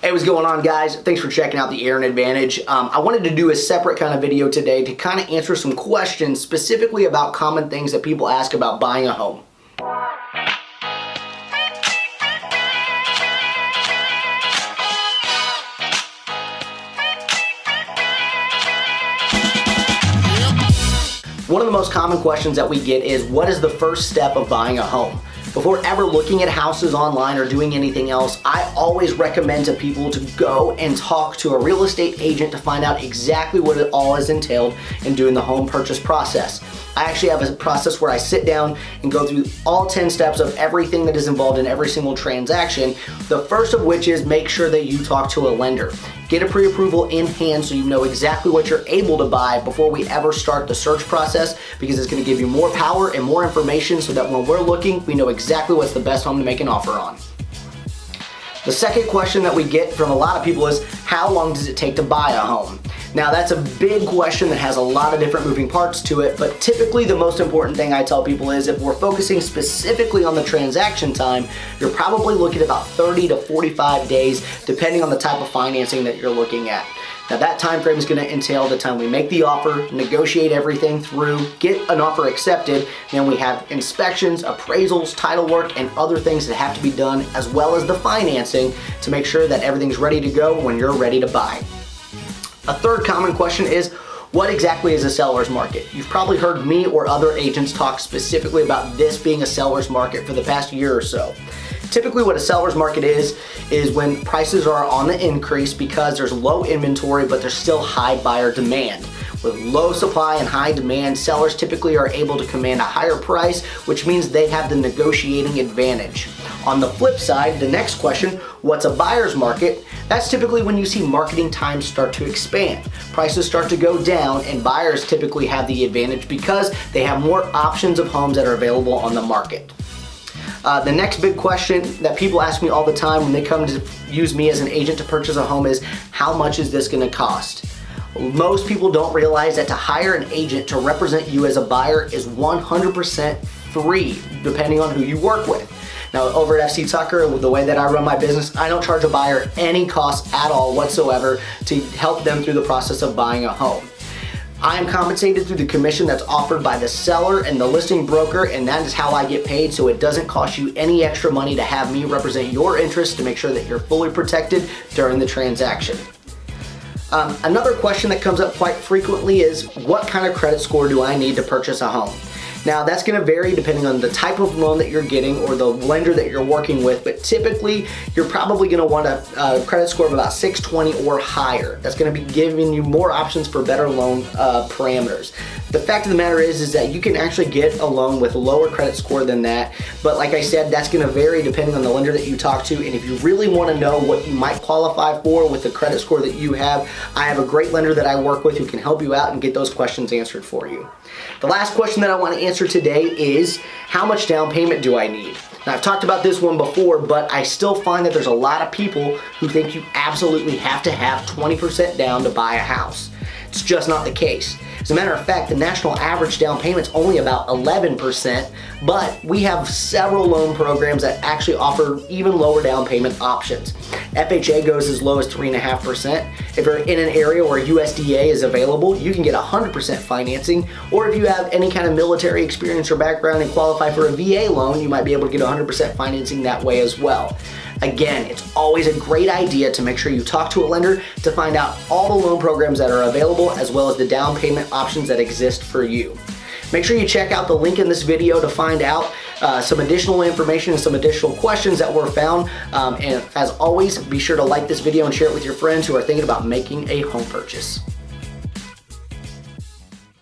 Hey, what's going on, guys? Thanks for checking out the Aaron Advantage. I wanted to do a separate kind of video today to kind of answer some questions specifically about common things that people ask about buying a home. One of the most common questions that we get is, what is the first step of buying a home? Before ever looking at houses online or doing anything else, I always recommend to people to go and talk to a real estate agent to find out exactly what it all is entailed in doing the home purchase process. I actually have a process where I sit down and go through all 10 steps of everything that is involved in every single transaction. The first of which is make sure that you talk to a lender. Get a pre-approval in hand so you know exactly what you're able to buy before we ever start the search process, because it's going to give you more power and more information so that when we're looking, we know exactly what's the best home to make an offer on. The second question that we get from a lot of people is, how long does it take to buy a home? Now, that's a big question that has a lot of different moving parts to it, but typically the most important thing I tell people is, if we're focusing specifically on the transaction time, you're probably looking at about 30 to 45 days, depending on the type of financing that you're looking at. Now, that time frame is going to entail the time we make the offer, negotiate everything through, get an offer accepted, then we have inspections, appraisals, title work, and other things that have to be done, as well as the financing to make sure that everything's ready to go when you're ready to buy. A third common question is, what exactly is a seller's market? You've probably heard me or other agents talk specifically about this being a seller's market for the past year or so. Typically what a seller's market is when prices are on the increase because there's low inventory but there's still high buyer demand. With low supply and high demand, sellers typically are able to command a higher price, which means they have the negotiating advantage. On the flip side, the next question, what's a buyer's market? That's typically when you see marketing times start to expand. Prices start to go down, and buyers typically have the advantage because they have more options of homes that are available on the market. The next big question that people ask me all the time when they come to use me as an agent to purchase a home is, how much is this going to cost? Most people don't realize that to hire an agent to represent you as a buyer is 100% free, depending on who you work with. Now, over at FC Tucker, the way that I run my business, I don't charge a buyer any cost at all whatsoever to help them through the process of buying a home. I am compensated through the commission that's offered by the seller and the listing broker, and that is how I get paid, so it doesn't cost you any extra money to have me represent your interests to make sure that you're fully protected during the transaction. Another question that comes up quite frequently is, what kind of credit score do I need to purchase a home? Now, that's going to vary depending on the type of loan that you're getting or the lender that you're working with, but typically you're probably going to want a credit score of about 620 or higher. That's going to be giving you more options for better loan parameters. The fact of the matter is that you can actually get a loan with a lower credit score than that, but like I said, that's going to vary depending on the lender that you talk to, and if you really want to know what you might qualify for with the credit score that you have, I have a great lender that I work with who can help you out and get those questions answered for you. The last question that I want to answer today is, how much down payment do I need? Now, I've talked about this one before, but I still find that there's a lot of people who think you absolutely have to have 20% down to buy a house. It's just not the case. As a matter of fact, the national average down payment's only about 11%, but we have several loan programs that actually offer even lower down payment options. FHA goes as low as 3.5%. If you're in an area where USDA is available, you can get 100% financing, or if you have any kind of military experience or background and qualify for a VA loan, you might be able to get 100% financing that way as well. Again, it's always a great idea to make sure you talk to a lender to find out all the loan programs that are available, as well as the down payment options that exist for you. Make sure you check out the link in this video to find out some additional information and some additional questions that were found. And as always, be sure to like this video and share it with your friends who are thinking about making a home purchase.